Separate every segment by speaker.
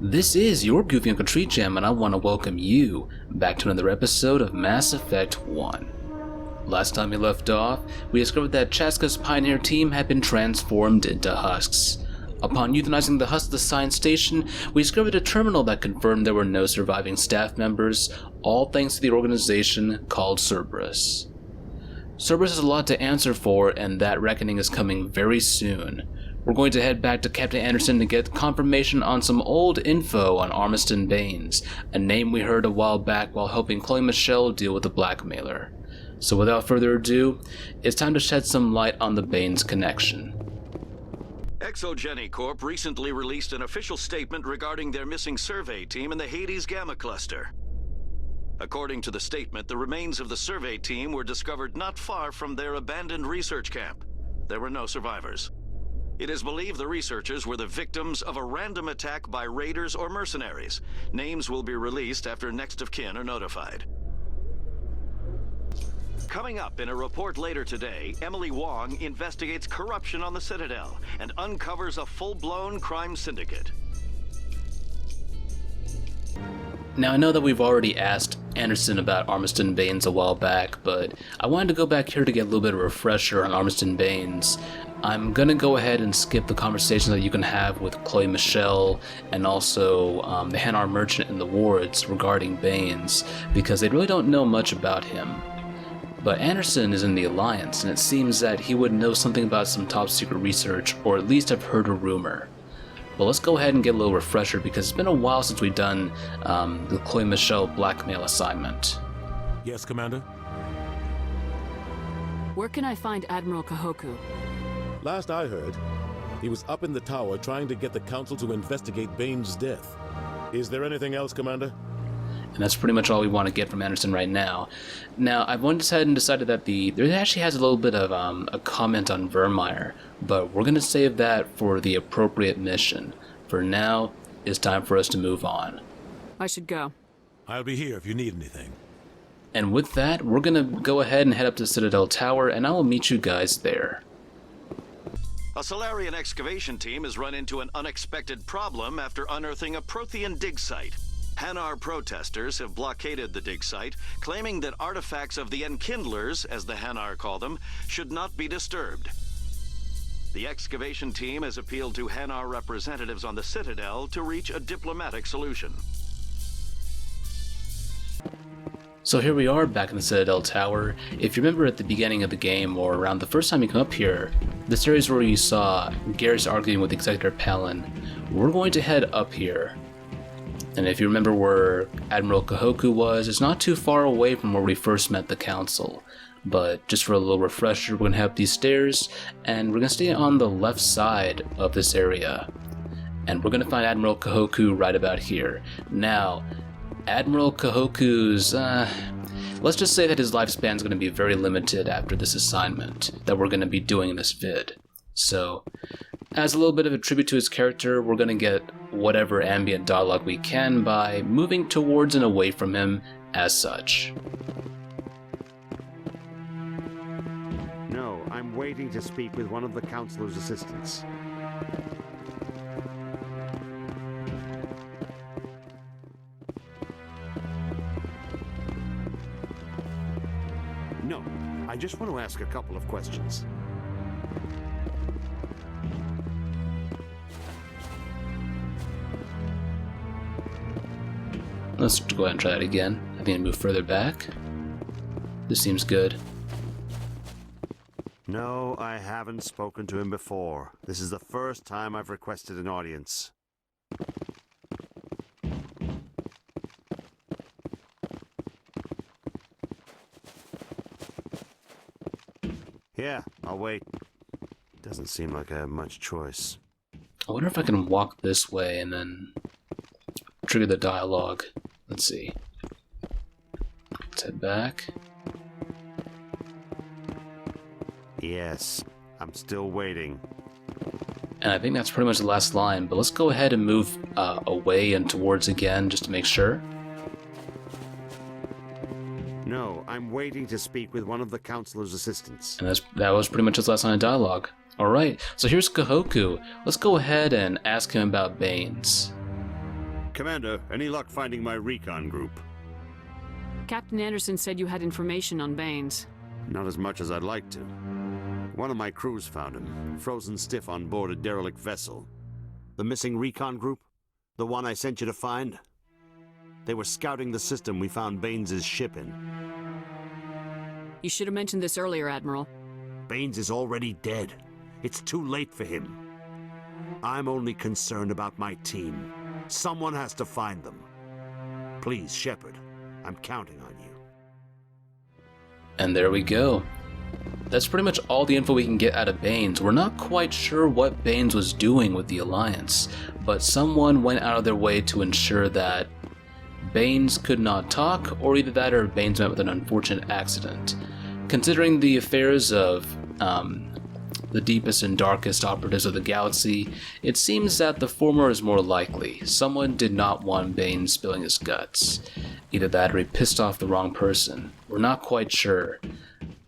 Speaker 1: This is your goofy GreatTreeJam, and I want to welcome you back to another episode of Mass Effect 1. Last time we left off, we discovered that Chaska's Pioneer team had been transformed into husks. Upon euthanizing the husks of the science station, we discovered a terminal that confirmed there were no surviving staff members, all thanks to the organization called Cerberus. Cerberus has a lot to answer for, and that reckoning is coming very soon. We're going to head back to Captain Anderson to get confirmation on some old info on Armistan Banes, a name we heard a while back while helping Michel deal with the blackmailer. So without further ado, it's time to shed some light on the Banes connection.
Speaker 2: Exogeny Corp recently released an official statement regarding their missing survey team in the Hades Gamma Cluster. According to the statement, the remains of the survey team were discovered not far from their abandoned research camp. There were no survivors. It is believed the researchers were the victims of a random attack by raiders or mercenaries. Names will be released after next of kin are notified. Coming up in a report later today, Emily Wong investigates corruption on the Citadel and uncovers a full-blown crime syndicate.
Speaker 1: Now I know that we've already asked Anderson about Armistan Banes a while back, but I wanted to go back here to get a little bit of a refresher on Armistan Banes. I'm gonna go ahead and skip the conversations that you can have with Michel and also the Hanar merchant in the wards regarding Banes, because they really don't know much about him. But Anderson is in the Alliance, and it seems that he would know something about some top secret research, or at least have heard a rumor. But let's go ahead and get a little refresher, because it's been a while since we've done the Michel blackmail assignment.
Speaker 3: Yes, Commander?
Speaker 4: Where can I find Admiral Kahoku?
Speaker 3: Last I heard, he was up in the tower trying to get the Council to investigate Bane's death. Is there anything else, Commander?
Speaker 1: And that's pretty much all we want to get from Anderson right now. Now, I've went ahead and decided that there actually has a little bit of a comment on Vermeer, but we're going to save that for the appropriate mission. For now, it's time for us to move on.
Speaker 4: I should go.
Speaker 3: I'll be here if you need anything.
Speaker 1: And with that, we're going to go ahead and head up to Citadel Tower, and I will meet you guys there.
Speaker 2: A Solarian excavation team has run into an unexpected problem after unearthing a Prothean dig site. Hanar protesters have blockaded the dig site, claiming that artifacts of the Enkindlers, as the Hanar call them, should not be disturbed. The excavation team has appealed to Hanar representatives on the Citadel to reach a diplomatic solution.
Speaker 1: So here we are back in the Citadel Tower. If you remember at the beginning of the game, or around the first time you come up here, this area is where you saw Garrus arguing with Executor Palin. We're going to head up here. And if you remember where Admiral Kahoku was, it's not too far away from where we first met the Council. But just for a little refresher, we're going to head up these stairs, and we're going to stay on the left side of this area. And we're going to find Admiral Kahoku right about here. Now, Admiral Kahoku's, let's just say that his lifespan is going to be very limited after this assignment that we're going to be doing in this vid. So, as a little bit of a tribute to his character, we're going to get whatever ambient dialogue we can by moving towards and away from him as such.
Speaker 5: No, I'm waiting to speak with one of the Councilor's assistants. No, I just want to ask a couple of questions.
Speaker 1: Let's go ahead and try that again. I think I move further back. This seems good.
Speaker 5: No, I haven't spoken to him before. This is the first time I've requested an audience. Yeah, I'll wait. Doesn't seem like I have much choice.
Speaker 1: I wonder if I can walk this way and then trigger the dialogue. Let's see. Let's head back.
Speaker 5: Yes, I'm still waiting.
Speaker 1: And I think that's pretty much the last line, but let's go ahead and move away and towards again just to make sure.
Speaker 5: No, I'm waiting to speak with one of the Councilor's assistants.
Speaker 1: And that was pretty much his last line of dialogue. Alright, so here's Kahoku. Let's go ahead and ask him about Banes.
Speaker 5: Commander, any luck finding my recon group?
Speaker 4: Captain Anderson said you had information on Banes.
Speaker 5: Not as much as I'd like to. One of my crews found him, frozen stiff on board a derelict vessel. The missing recon group? The one I sent you to find? They were scouting the system we found Banes' ship in.
Speaker 4: You should have mentioned this earlier, Admiral.
Speaker 5: Banes is already dead. It's too late for him. I'm only concerned about my team. Someone has to find them. Please, Shepard, I'm counting on you.
Speaker 1: And there we go. That's pretty much all the info we can get out of Banes. We're not quite sure what Banes was doing with the Alliance, but someone went out of their way to ensure that Banes could not talk, or either that or Banes met with an unfortunate accident. Considering the affairs of the deepest and darkest operatives of the galaxy, it seems that the former is more likely. Someone did not want Banes spilling his guts. Either that or he pissed off the wrong person. We're not quite sure.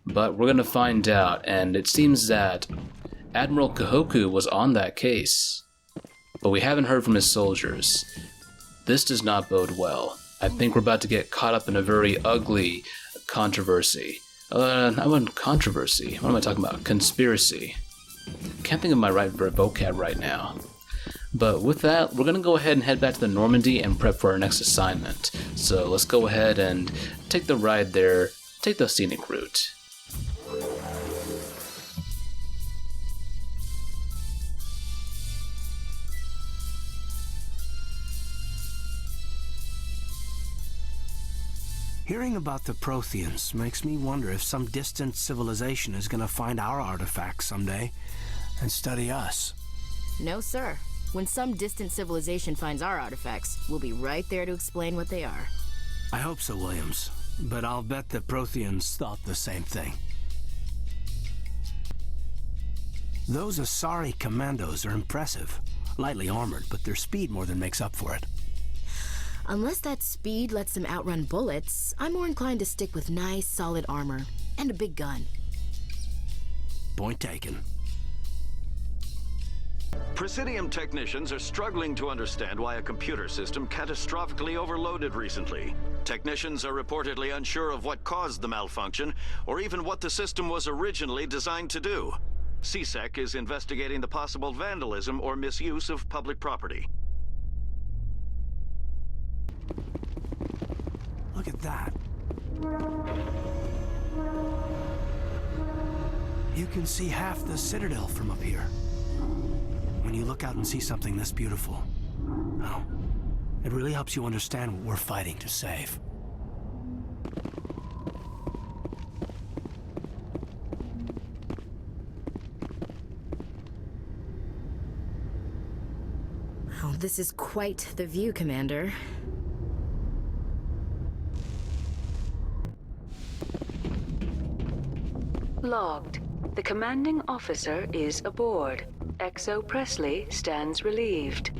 Speaker 1: But we're gonna find out, and it seems that Admiral Kahoku was on that case. But we haven't heard from his soldiers. This does not bode well. I think we're about to get caught up in a very ugly controversy. I want controversy. What am I talking about? Conspiracy. Can't think of my right vocab right now. But with that, we're going to go ahead and head back to the Normandy and prep for our next assignment. So let's go ahead and take the ride there, take the scenic route.
Speaker 6: Hearing about the Protheans makes me wonder if some distant civilization is gonna find our artifacts someday and study us.
Speaker 7: No, sir. When some distant civilization finds our artifacts, we'll be right there to explain what they are.
Speaker 6: I hope so, Williams. But I'll bet the Protheans thought the same thing. Those Asari commandos are impressive. Lightly armored, but their speed more than makes up for it.
Speaker 7: Unless that speed lets them outrun bullets, I'm more inclined to stick with nice, solid armor and a big gun.
Speaker 6: Point taken.
Speaker 2: Presidium technicians are struggling to understand why a computer system catastrophically overloaded recently. Technicians are reportedly unsure of what caused the malfunction, or even what the system was originally designed to do. CSEC is investigating the possible vandalism or misuse of public property.
Speaker 6: Look at that. You can see half the Citadel from up here. When you look out and see something this beautiful, oh, it really helps you understand what we're fighting to save.
Speaker 7: Oh, this is quite the view, Commander.
Speaker 8: Logged. The commanding officer is aboard. Exo Presley stands relieved.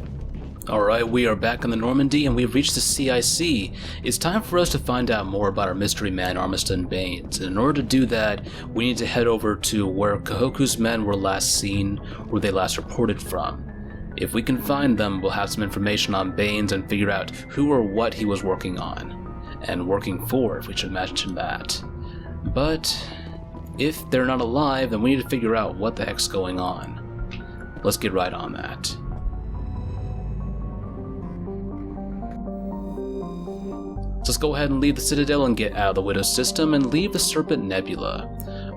Speaker 1: Alright, we are back on the Normandy and we've reached the CIC. It's time for us to find out more about our mystery man, Armistan Banes. And in order to do that, we need to head over to where Kahoku's men were last seen, where they last reported from. If we can find them, we'll have some information on Banes and figure out who or what he was working on. And working for, if we should mention that. But if they're not alive, then we need to figure out what the heck's going on. Let's get right on that. So let's go ahead and leave the Citadel and get out of the Widow system and leave the Serpent Nebula.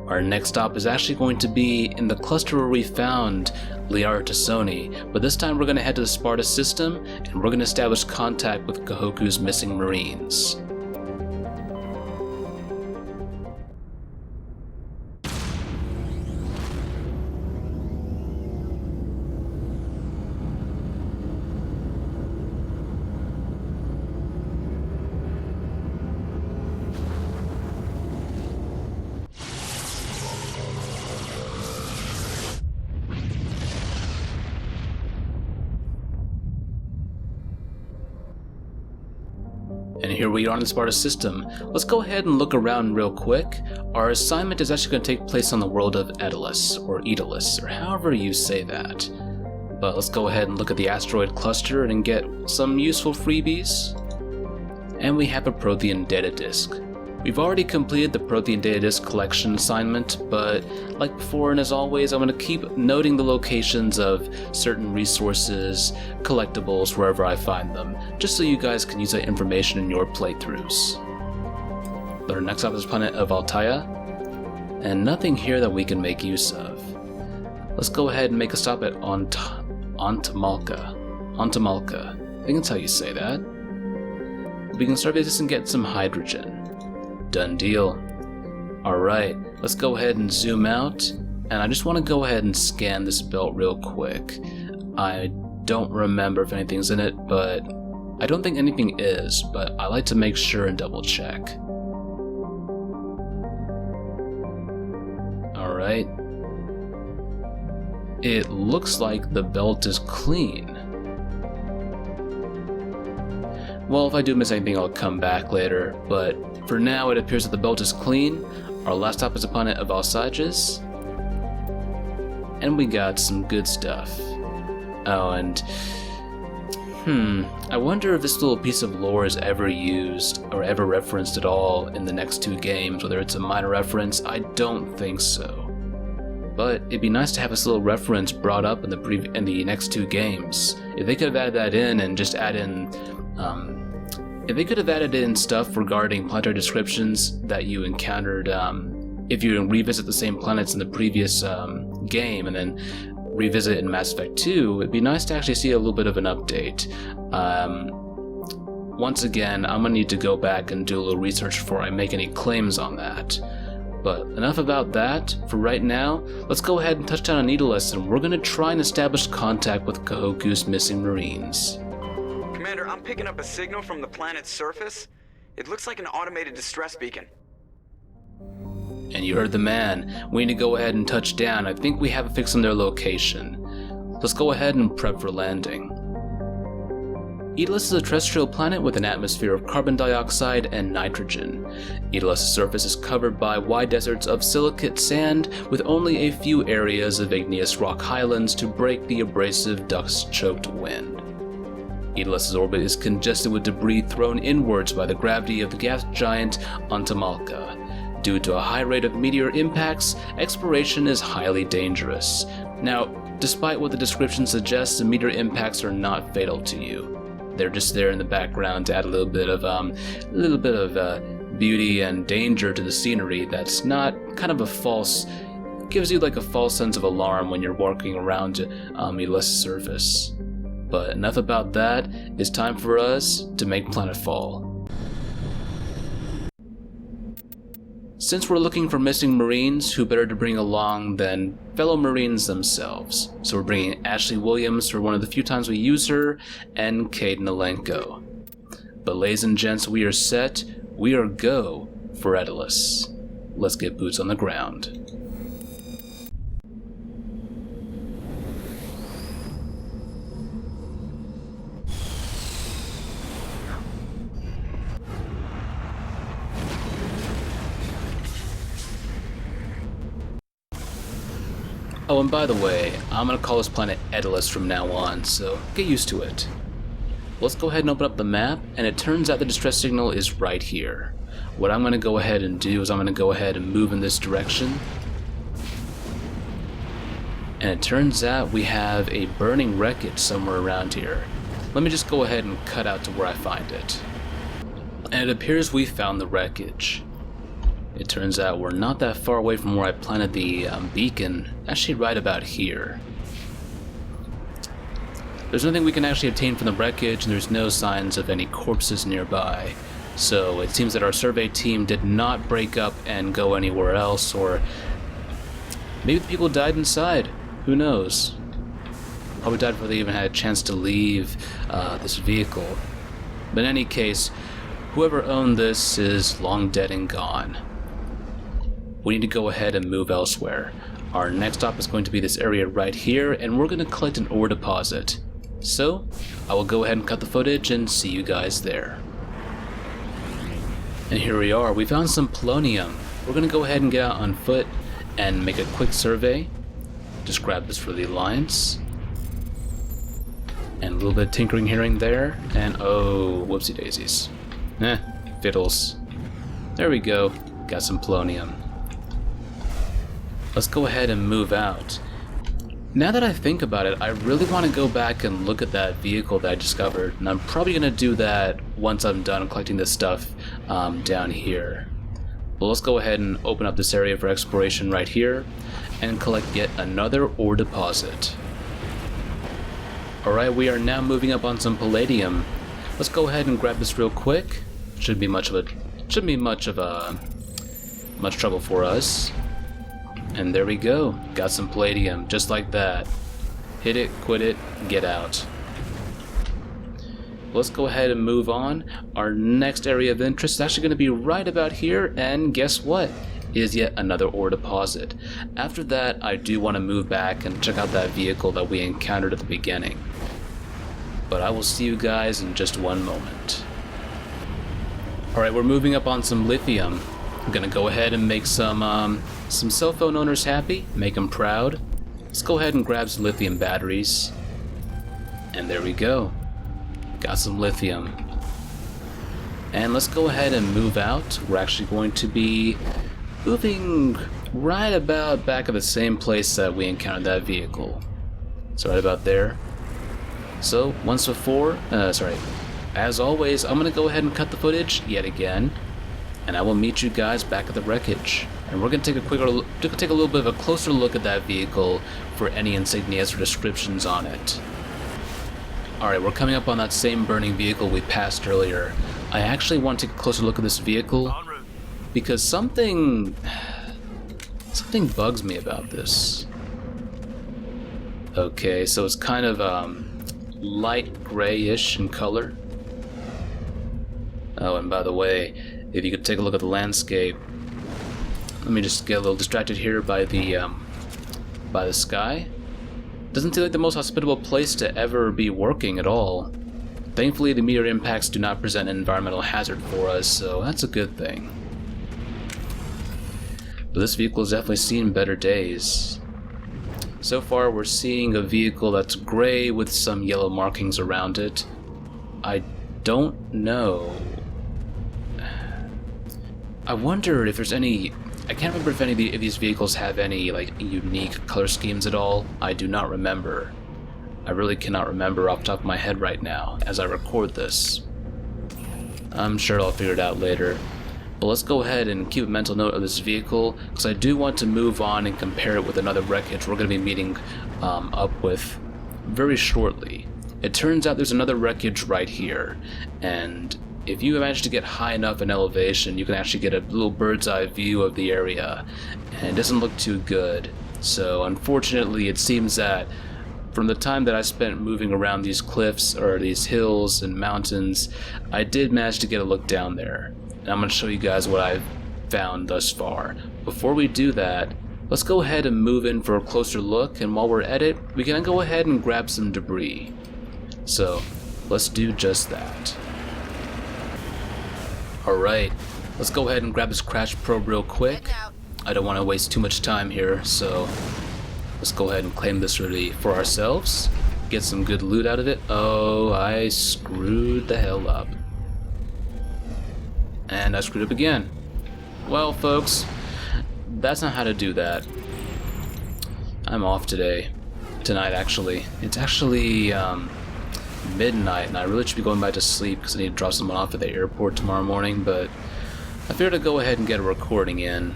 Speaker 1: Our next stop is actually going to be in the cluster where we found Liara Tassoni, but this time we're going to head to the Sparta system and we're going to establish contact with Kahoku's missing Marines. And here we are in the Sparta system. Let's go ahead and look around real quick. Our assignment is actually going to take place on the world of Edolus, or however you say that. But let's go ahead and look at the asteroid cluster and get some useful freebies. And we have a Prothean data disk. We've already completed the Prothean data disk collection assignment, but like before and as always, I'm going to keep noting the locations of certain resources, collectibles, wherever I find them, just so you guys can use that information in your playthroughs. But our next stop is the planet of Altaia, and nothing here that we can make use of. Let's go ahead and make a stop at Ontamalka. I think that's how you say that. We can survey this and get some hydrogen. Done deal. Alright, let's go ahead and zoom out, and I just want to go ahead and scan this belt real quick. I don't remember if anything's in it, but I don't think anything is, but I like to make sure and double check. Alright. It looks like the belt is clean. Well, if I do miss anything, I'll come back later, but for now it appears that the belt is clean. Our last stop is the planet of Alsages, and we got some good stuff. Oh, and I wonder if this little piece of lore is ever used or ever referenced at all in the next two games, whether it's a minor reference. I don't think so. But it'd be nice to have this little reference brought up in the next two games. If they could have added that in and just add in, if they could have added in stuff regarding planetary descriptions that you encountered, if you revisit the same planets in the previous game and then revisit in Mass Effect 2, it'd be nice to actually see a little bit of an update. Once again, I'm gonna need to go back and do a little research before I make any claims on that. But enough about that. For right now, let's go ahead and touch down on Edolus, and we're gonna try and establish contact with Kahoku's missing Marines.
Speaker 9: Commander, I'm picking up a signal from the planet's surface. It looks like an automated distress beacon.
Speaker 1: And you heard the man. We need to go ahead and touch down. I think we have a fix on their location. Let's go ahead and prep for landing. Edolus is a terrestrial planet with an atmosphere of carbon dioxide and nitrogen. Edolus' surface is covered by wide deserts of silicate sand with only a few areas of igneous rock highlands to break the abrasive dust-choked wind. Edolus' orbit is congested with debris thrown inwards by the gravity of the gas giant Ontamalka. Due to a high rate of meteor impacts, exploration is highly dangerous. Now, despite what the description suggests, the meteor impacts are not fatal to you. They're just there in the background to add a little bit of beauty and danger to the scenery. That's not kind of a false, gives you like a false sense of alarm when you're walking around Edolus' surface. But enough about that. It's time for us to make planetfall. Since we're looking for missing Marines, who better to bring along than fellow Marines themselves? So we're bringing Ashley Williams for one of the few times we use her, and Cade Nalenko. But ladies and gents, we are set. We are go for Edolus. Let's get boots on the ground. Oh, and by the way, I'm gonna call this planet Edolus from now on, so get used to it. Let's go ahead and open up the map, and it turns out the distress signal is right here. What I'm gonna go ahead and do is I'm gonna go ahead and move in this direction. And it turns out we have a burning wreckage somewhere around here. Let me just go ahead and cut out to where I find it. And it appears we found the wreckage. It turns out we're not that far away from where I planted the beacon, actually right about here. There's nothing we can actually obtain from the wreckage, and there's no signs of any corpses nearby. So it seems that our survey team did not break up and go anywhere else, or maybe the people died inside. Who knows? Probably died before they even had a chance to leave this vehicle. But in any case, whoever owned this is long dead and gone. We need to go ahead and move elsewhere. Our next stop is going to be this area right here, and we're going to collect an ore deposit. So, I will go ahead and cut the footage and see you guys there. And here we are. We found some polonium. We're going to go ahead and get out on foot and make a quick survey. Just grab this for the Alliance. And a little bit of tinkering here and there, and oh, whoopsie daisies. Fiddles. There we go, got some polonium. Let's go ahead and move out. Now that I think about it, I really want to go back and look at that vehicle that I discovered, and I'm probably going to do that once I'm done collecting this stuff down here. But let's go ahead and open up this area for exploration right here, and collect yet another ore deposit. Alright, we are now moving up on some palladium. Let's go ahead and grab this real quick. Shouldn't be much trouble for us. And there we go. Got some palladium, just like that. Hit it, quit it, get out. Let's go ahead and move on. Our next area of interest is actually going to be right about here, and guess what? It is yet another ore deposit. After that, I do want to move back and check out that vehicle that we encountered at the beginning. But I will see you guys in just one moment. Alright, we're moving up on some lithium. I'm gonna go ahead and make some cell phone owners happy, make them proud. Let's go ahead and grab some lithium batteries. And there we go. Got some lithium. And let's go ahead and move out. We're actually going to be moving right about back at the same place that we encountered that vehicle. So right about there. So, as always, I'm going to go ahead and cut the footage yet again, and I will meet you guys back at the wreckage. And we're going to take a little bit of a closer look at that vehicle for any insignias or descriptions on it. Alright, we're coming up on that same burning vehicle we passed earlier. I actually want to take a closer look at this vehicle because something bugs me about this. Okay, so it's kind of light grayish in color. Oh, and by the way, if you could take a look at the landscape. Let me just get a little distracted here by the sky. Doesn't seem like the most hospitable place to ever be working at all. Thankfully, the meteor impacts do not present an environmental hazard for us, so that's a good thing. But this vehicle has definitely seen better days. So far, we're seeing a vehicle that's gray with some yellow markings around it. I don't know. I wonder if there's any... I can't remember if any of these vehicles have any, like, unique color schemes at all. I do not remember. I really cannot remember off the top of my head right now as I record this. I'm sure I'll figure it out later. But let's go ahead and keep a mental note of this vehicle, because I do want to move on and compare it with another wreckage we're going to be meeting up with very shortly. It turns out there's another wreckage right here, and if you manage to get high enough in elevation, you can actually get a little bird's eye view of the area, and it doesn't look too good. So unfortunately, it seems that from the time that I spent moving around these cliffs or these hills and mountains, I did manage to get a look down there. And I'm going to show you guys what I've found thus far. Before we do that, let's go ahead and move in for a closer look, and while we're at it, we can go ahead and grab some debris. So, let's do just that. Alright, let's go ahead and grab this crash probe real quick. I don't want to waste too much time here, so let's go ahead and claim this really for ourselves. Get some good loot out of it. Oh, I screwed the hell up. And I screwed up again. Well, folks, that's not how to do that. I'm off today. Tonight, actually. It's actually midnight, and I really should be going back to sleep because I need to drop someone off at the airport tomorrow morning, but I figured I'd go ahead and get a recording in.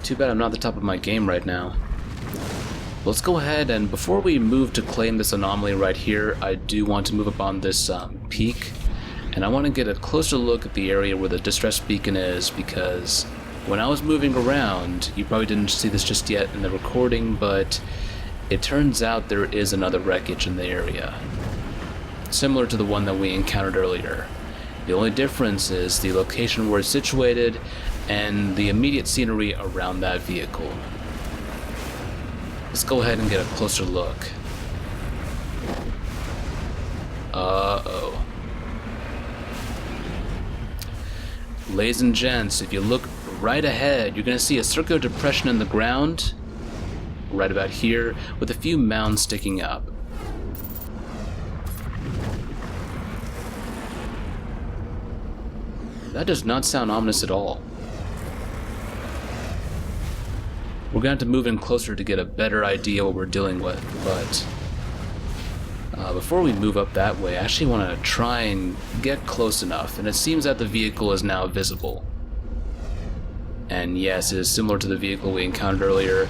Speaker 1: Too bad I'm not at the top of my game right now. Let's go ahead, and before we move to claim this anomaly right here, I do want to move up on this peak. And I want to get a closer look at the area where the distress beacon is, because when I was moving around, you probably didn't see this just yet in the recording, but it turns out there is another wreckage in the area, similar to the one that we encountered earlier. The only difference is the location where it's situated and the immediate scenery around that vehicle. Let's go ahead and get a closer look. Uh-oh. Ladies and gents, if you look right ahead, you're going to see a circular depression in the ground, right about here, with a few mounds sticking up. That does not sound ominous at all. We're gonna have to move in closer to get a better idea what we're dealing with, but before we move up that way, I actually want to try and get close enough, and it seems that the vehicle is now visible. And yes, it is similar to the vehicle we encountered earlier.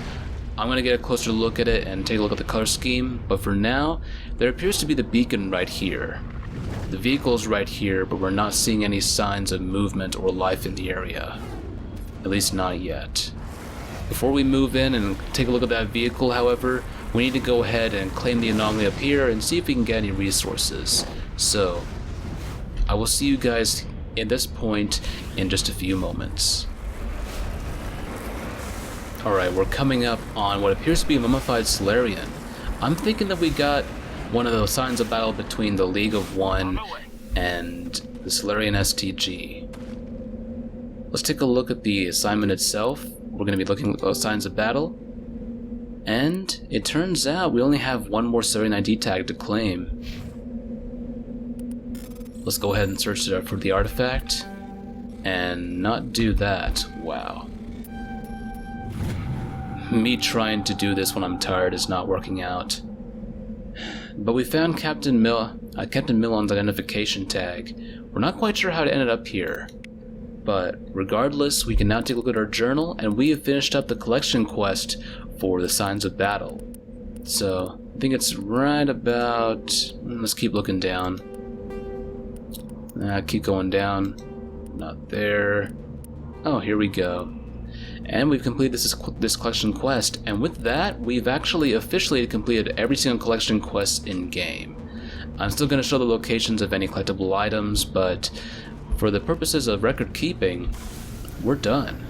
Speaker 1: I'm going to get a closer look at it and take a look at the color scheme, but for now, there appears to be the beacon right here. The vehicle's right here, but we're not seeing any signs of movement or life in the area. At least not yet. Before we move in and take a look at that vehicle, however, we need to go ahead and claim the anomaly up here and see if we can get any resources. So, I will see you guys at this point in just a few moments. Alright, we're coming up on what appears to be a mummified Solarian. I'm thinking that we got one of those signs of battle between the League of One and the Solarian STG. Let's take a look at the assignment itself. We're going to be looking at those signs of battle. And it turns out we only have one more Solarian ID tag to claim. Let's go ahead and search for the artifact. And not do that. Wow. Me trying to do this when I'm tired is not working out. But we found Captain Milon's identification tag. We're not quite sure how it ended up here. But regardless, we can now take a look at our journal, and we have finished up the collection quest for the signs of battle. So, I think it's right about... let's keep looking down. Keep going down. Not there. Oh, here we go. And we've completed this collection quest, and with that, we've actually officially completed every single collection quest in-game. I'm still going to show the locations of any collectible items, but for the purposes of record keeping, we're done.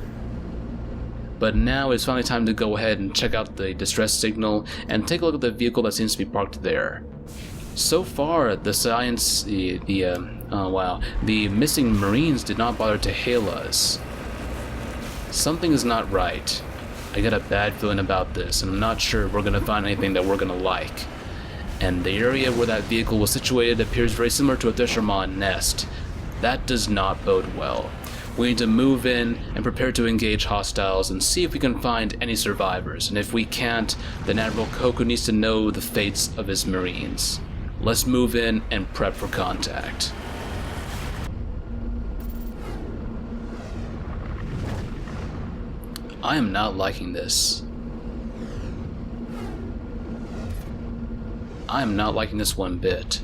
Speaker 1: But now it's finally time to go ahead and check out the distress signal and take a look at the vehicle that seems to be parked there. So far, the missing Marines did not bother to hail us. Something is not right. I got a bad feeling about this, and I'm not sure we're gonna find anything that we're gonna like. And the area where that vehicle was situated appears very similar to a fisherman nest. That does not bode well. We need to move in and prepare to engage hostiles and see if we can find any survivors, and if we can't, then Admiral Kahoku needs to know the fates of his Marines. Let's move in and prep for contact. I am not liking this. I am not liking this one bit.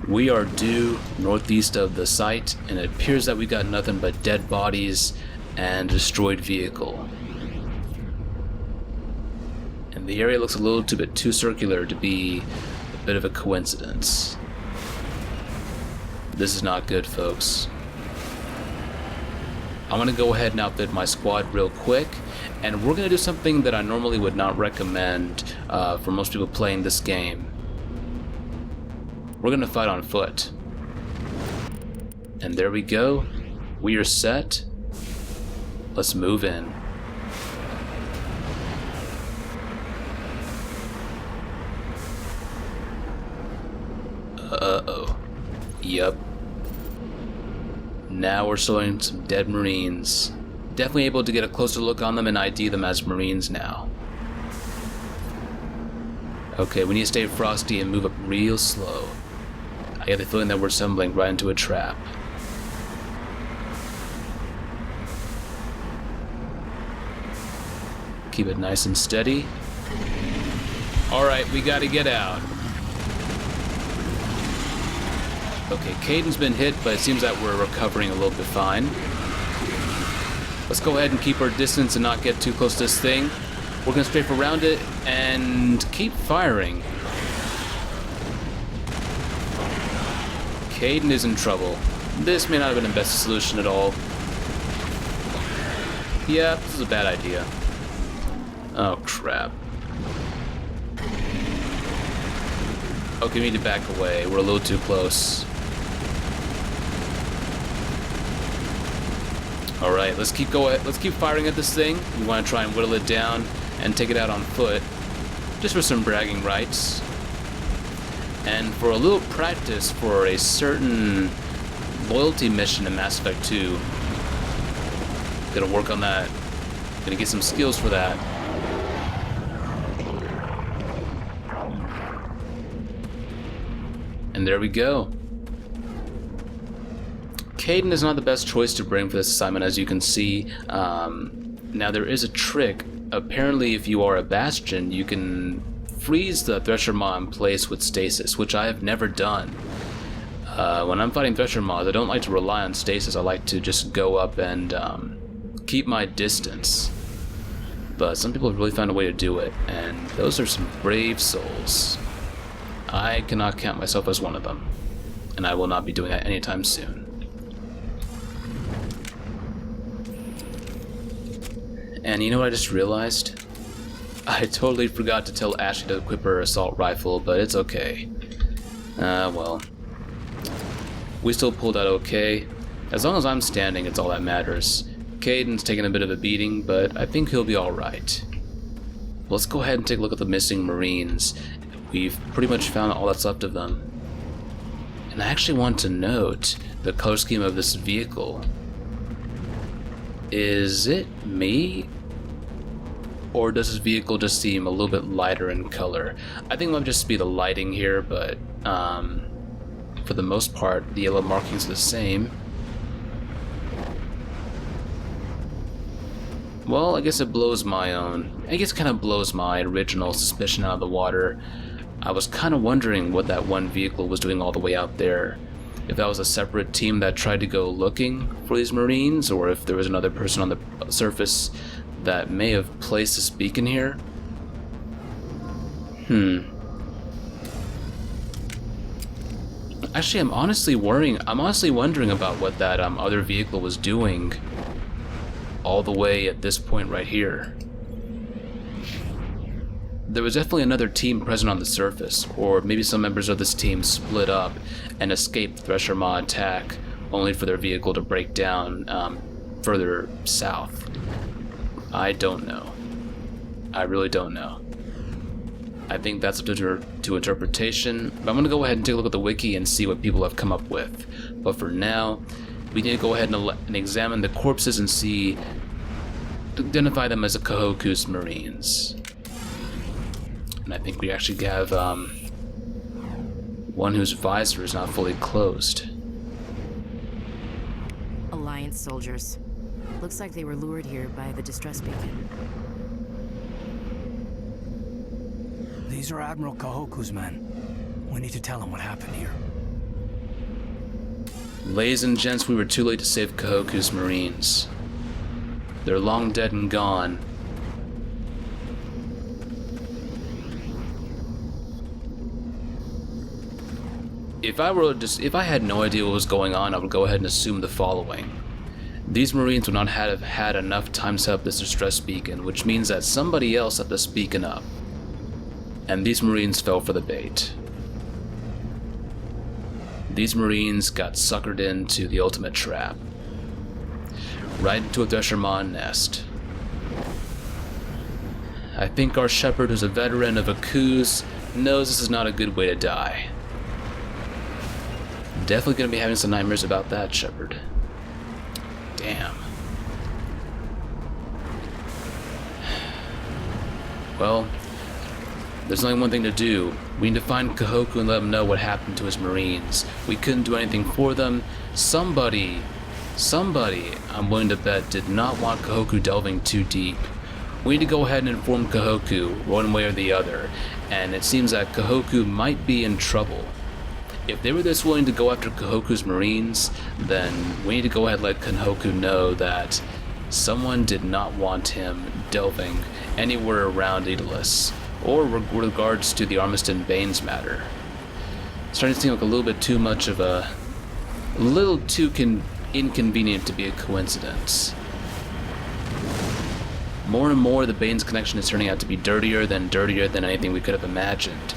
Speaker 1: We are due northeast of the site, and it appears that we got nothing but dead bodies and a destroyed vehicle. And the area looks a little bit too circular to be a bit of a coincidence. This is not good, folks. I'm going to go ahead and outfit my squad real quick, and we're going to do something that I normally would not recommend for most people playing this game. We're going to fight on foot. And there we go. We are set. Let's move in. Uh-oh. Yup. Now we're showing some dead Marines. Definitely able to get a closer look on them and ID them as Marines now. Okay, we need to stay frosty and move up real slow. I get the feeling that we're stumbling right into a trap. Keep it nice and steady. Alright, we gotta get out. Okay, Caden's been hit, but it seems that we're recovering a little bit fine. Let's go ahead and keep our distance and not get too close to this thing. We're gonna strafe around it and keep firing. Caden is in trouble. This may not have been the best solution at all. Yeah, this is a bad idea. Oh, crap. Okay, we need to back away. We're a little too close. Alright, let's keep going. Let's keep firing at this thing. We want to try and whittle it down and take it out on foot. Just for some bragging rights. And for a little practice for a certain loyalty mission in Mass Effect 2. Gonna work on that. Gonna get some skills for that. And there we go. Kaidan is not the best choice to bring for this assignment, as you can see. Now there is a trick. Apparently if you are a Bastion, you can freeze the Thresher Maw in place with stasis, which I have never done. When I'm fighting Thresher Maws, I don't like to rely on stasis. I like to just go up and keep my distance. But some people have really found a way to do it, and those are some brave souls. I cannot count myself as one of them, and I will not be doing that anytime soon. And you know what I just realized? I totally forgot to tell Ashley to equip her assault rifle, but it's okay. Well. We still pulled out okay. As long as I'm standing, it's all that matters. Kaidan's taking a bit of a beating, but I think he'll be alright. Let's go ahead and take a look at the missing Marines. We've pretty much found all that's left of them. And I actually want to note the color scheme of this vehicle. Is it me? Or does this vehicle just seem a little bit lighter in color? I think it might just be the lighting here, but for the most part, the yellow markings are the same. Well, I guess it blows my own. I guess it kind of blows my original suspicion out of the water. I was kind of wondering what that one vehicle was doing all the way out there. If that was a separate team that tried to go looking for these Marines, or if there was another person on the surface that may have placed this beacon here. Actually, I'm honestly wondering about what that other vehicle was doing all the way at this point right here. There was definitely another team present on the surface, or maybe some members of this team split up and escaped the Thresher Maw attack, only for their vehicle to break down further south. I don't know. I really don't know. I think that's up to interpretation, but I'm going to go ahead and take a look at the wiki and see what people have come up with. But for now, we need to go ahead and examine the corpses and identify them as the Kahoku's Marines. And I think we actually have one whose visor is not fully closed.
Speaker 7: Alliance soldiers. Looks like they were lured here by the distress beacon.
Speaker 6: These are Admiral Kahoku's men. We need to tell him what happened here.
Speaker 1: Ladies and gents, we were too late to save Kahoku's Marines. They're long dead and gone. If I had no idea what was going on, I would go ahead and assume the following. These Marines would not have had enough time to set up this distress beacon, which means that somebody else set this beacon up. And these Marines fell for the bait. These Marines got suckered into the ultimate trap. Right into a Thresher Maw nest. I think our Shepherd, who's a veteran of Aku's, knows this is not a good way to die. Definitely gonna be having some nightmares about that, Shepherd. Damn. Well, there's only one thing to do. We need to find Kahoku and let him know what happened to his Marines. We couldn't do anything for them. Somebody, I'm willing to bet, did not want Kahoku delving too deep. We need to go ahead and inform Kahoku, one way or the other, and it seems that Kahoku might be in trouble. If they were this willing to go after Kahoku's Marines, then we need to go ahead and let Kahoku know that someone did not want him delving anywhere around Edolus, or with regards to the Armistan Banes matter. It's starting to seem like a little bit too much of a little too inconvenient to be a coincidence. More and more, the Banes connection is turning out to be dirtier than anything we could have imagined.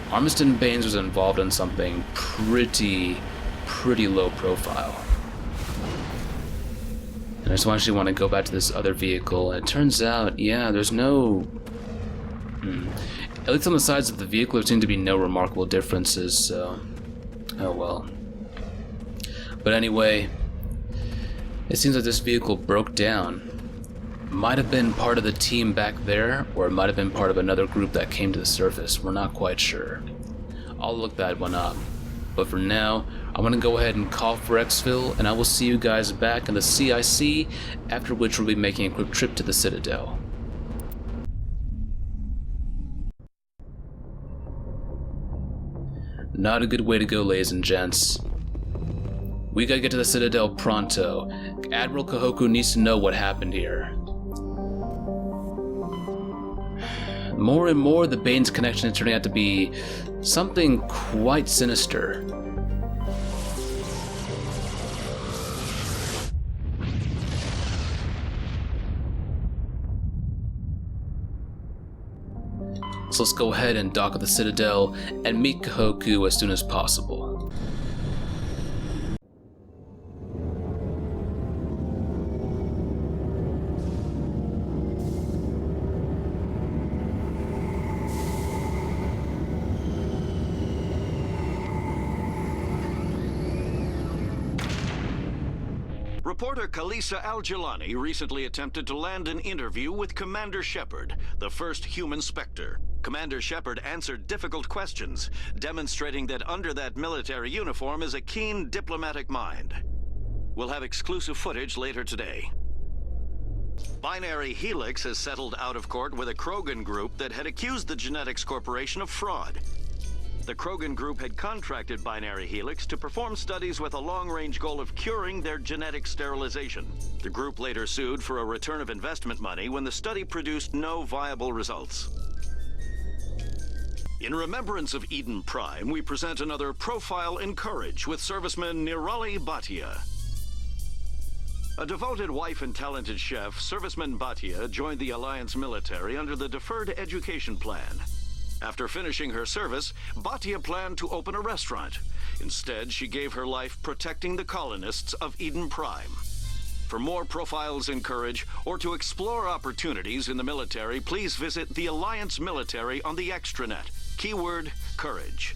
Speaker 1: Armistan Banes was involved in something pretty low profile. And I just actually want to go back to this other vehicle, and it turns out, yeah, there's no... At least on the sides of the vehicle, there seem to be no remarkable differences, so... Oh well. But anyway, it seems like this vehicle broke down. Might have been part of the team back there, or it might have been part of another group that came to the surface. We're not quite sure. I'll look that one up. But for now, I'm going to go ahead and call for exfil, and I will see you guys back in the CIC, after which we'll be making a quick trip to the Citadel. Not a good way to go, ladies and gents. We gotta get to the Citadel pronto. Admiral Kahoku needs to know what happened here. More and more, the Banes connection is turning out to be something quite sinister. So let's go ahead and dock at the Citadel and meet Kahoku as soon as possible.
Speaker 2: Reporter Kalisa Al-Jilani recently attempted to land an interview with Commander Shepard, the first human Spectre. Commander Shepard answered difficult questions, demonstrating that under that military uniform is a keen diplomatic mind. We'll have exclusive footage later today. Binary Helix has settled out of court with a Krogan group that had accused the Genetics Corporation of fraud. The Krogan group had contracted Binary Helix to perform studies with a long-range goal of curing their genetic sterilization. The group later sued for a return of investment money when the study produced no viable results. In remembrance of Eden Prime, we present another Profile in Courage with serviceman Nirali Bhatia. A devoted wife and talented chef, serviceman Bhatia joined the Alliance military under the Deferred Education Plan. After finishing her service, Bhatia planned to open a restaurant. Instead, she gave her life protecting the colonists of Eden Prime. For more Profiles in Courage, or to explore opportunities in the military, please visit the Alliance Military on the extranet. Keyword, Courage.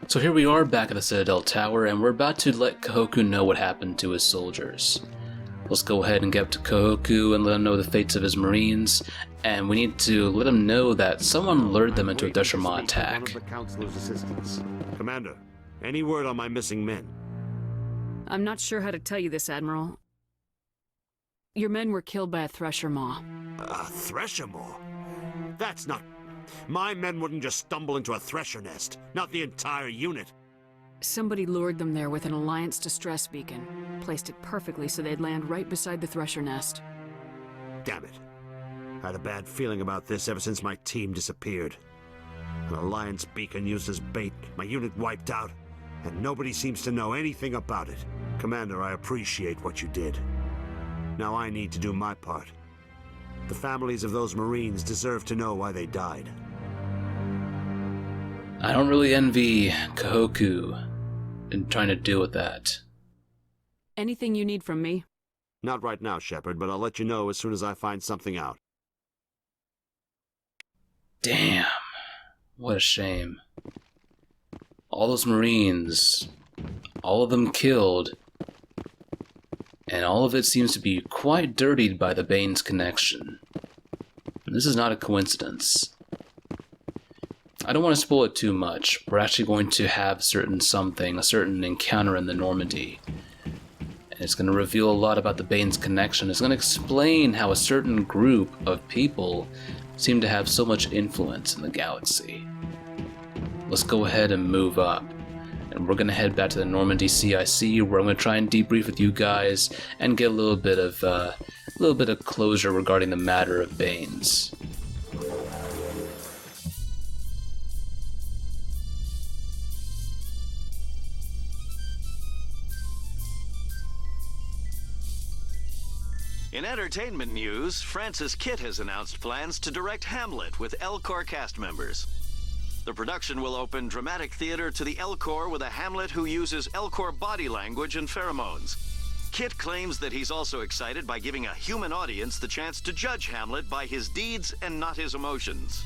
Speaker 1: So here we are back at the Citadel Tower, and we're about to let Kahoku know what happened to his soldiers. Let's go ahead and get up to Kahoku and let him know the fates of his Marines, and we need to let him know that someone lured them into a Dushermaw attack.
Speaker 5: One of the Councilor's assistants. Commander, any word on my missing men?
Speaker 4: I'm not sure how to tell you this, Admiral. Your men were killed by a Thresher Maw.
Speaker 5: A Thresher Maw? That's not... My men wouldn't just stumble into a Thresher nest, not the entire unit.
Speaker 4: Somebody lured them there with an Alliance distress beacon. Placed it perfectly so they'd land right beside the Thresher nest.
Speaker 5: Damn it. I had a bad feeling about this ever since my team disappeared. An Alliance beacon used as bait, my unit wiped out, and nobody seems to know anything about it. Commander, I appreciate what you did. Now I need to do my part. The families of those Marines deserve to know why they died.
Speaker 1: I don't really envy Kahoku in trying to deal with that.
Speaker 4: Anything you need from me?
Speaker 5: Not right now, Shepard, but I'll let you know as soon as I find something out.
Speaker 1: Damn. What a shame. All those Marines, all of them killed, and all of it seems to be quite dirtied by the Banes connection. This is not a coincidence. I don't want to spoil it too much. We're actually going to have a certain encounter in the Normandy. And it's going to reveal a lot about the Banes connection. It's going to explain how a certain group of people seem to have so much influence in the galaxy. Let's go ahead and move up. And we're going to head back to the Normandy CIC, where I'm going to try and debrief with you guys and get a little bit of closure regarding the matter of Banes.
Speaker 2: In entertainment news, Francis Kitt has announced plans to direct Hamlet with Elcor cast members. The production will open dramatic theater to the Elcor with a Hamlet who uses Elcor body language and pheromones. Kitt claims that he's also excited by giving a human audience the chance to judge Hamlet by his deeds and not his emotions.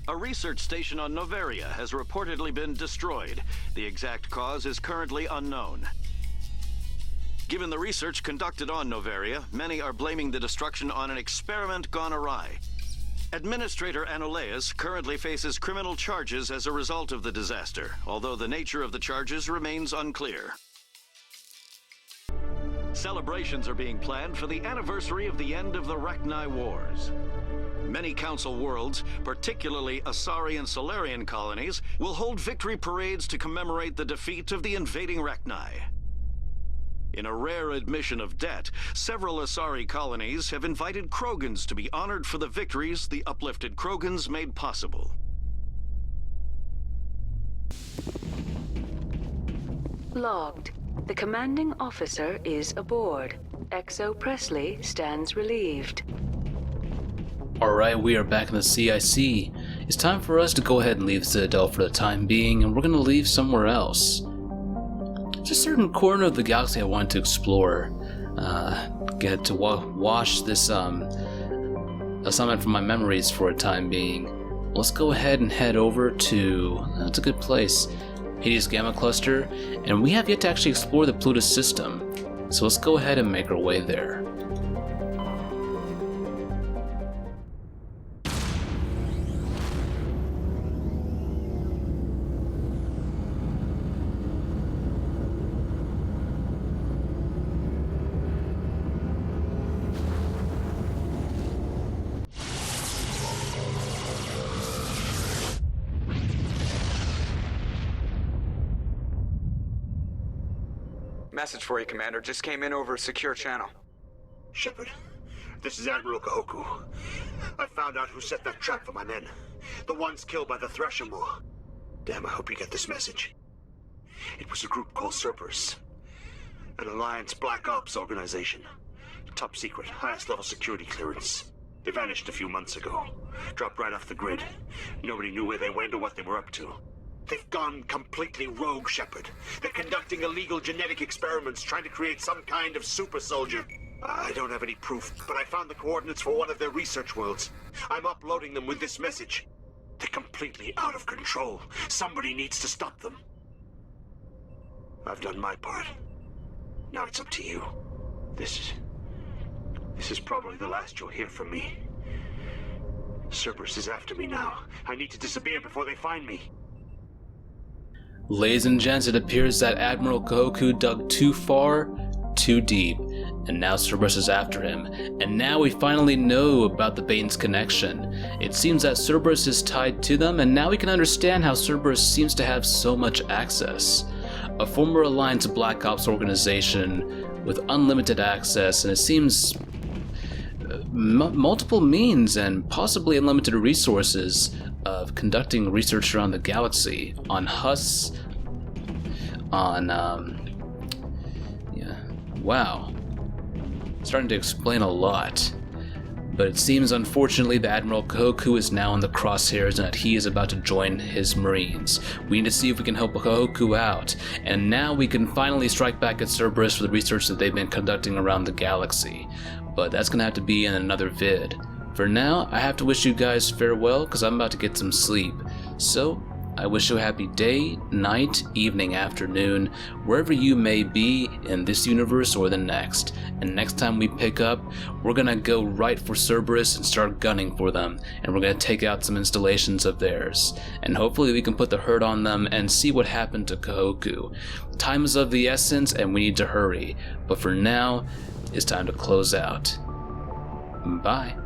Speaker 2: A research station on Noveria has reportedly been destroyed. The exact cause is currently unknown. Given the research conducted on Noveria, many are blaming the destruction on an experiment gone awry. Administrator Anoleus currently faces criminal charges as a result of the disaster, although the nature of the charges remains unclear. Celebrations are being planned for the anniversary of the end of the Rachni Wars. Many Council worlds, particularly Asari and Solarian colonies, will hold victory parades to commemorate the defeat of the invading Rachni. In a rare admission of debt, several Asari colonies have invited Krogans to be honored for the victories the uplifted Krogans made possible.
Speaker 8: Logged. The commanding officer is aboard. XO Presley stands relieved.
Speaker 1: Alright, we are back in the CIC. It's time for us to go ahead and leave Citadel for the time being, and we're going to leave somewhere else. There's a certain corner of the galaxy I want to explore. Get to wash this assignment from my memories for a time being. Let's go ahead and head over to... that's a good place. Hades Gamma Cluster, and we have yet to actually explore the Plutus system. So let's go ahead and make our way there.
Speaker 9: Message for you, Commander. Just came in over a secure channel.
Speaker 5: Shepard, this is Admiral Kahoku. I found out who set that trap for my men. The ones killed by the Thresher Maw. Damn, I hope you get this message. It was a group called Cerberus. An Alliance Black Ops organization. Top secret, highest level security clearance. They vanished a few months ago. Dropped right off the grid. Nobody knew where they went or what they were up to. They've gone completely rogue, Shepard. They're conducting illegal genetic experiments, trying to create some kind of super soldier. I don't have any proof, but I found the coordinates for one of their research worlds. I'm uploading them with this message. They're completely out of control. Somebody needs to stop them. I've done my part. Now it's up to you. This is probably the last you'll hear from me. Cerberus is after me now. I need to disappear before they find me.
Speaker 1: Ladies and gents, it appears that Admiral Kahoku dug too far, too deep, and now Cerberus is after him. And now we finally know about the Banes connection. It seems that Cerberus is tied to them, and now we can understand how Cerberus seems to have so much access. A former Alliance Black Ops organization with unlimited access, and it seems multiple means and possibly unlimited resources of conducting research around the galaxy on Hus, on wow, starting to explain a lot. But it seems unfortunately that Admiral Kahoku is now in the crosshairs and that he is about to join his Marines. We need to see if we can help Kahoku out, and now we can finally strike back at Cerberus for the research that they've been conducting around the galaxy. But that's gonna have to be in another vid. For now, I have to wish you guys farewell because I'm about to get some sleep. So, I wish you a happy day, night, evening, afternoon, wherever you may be in this universe or the next. And next time we pick up, we're gonna go right for Cerberus and start gunning for them. And we're gonna take out some installations of theirs. And hopefully we can put the hurt on them and see what happened to Kahoku. Time is of the essence and we need to hurry. But for now, it's time to close out. Bye.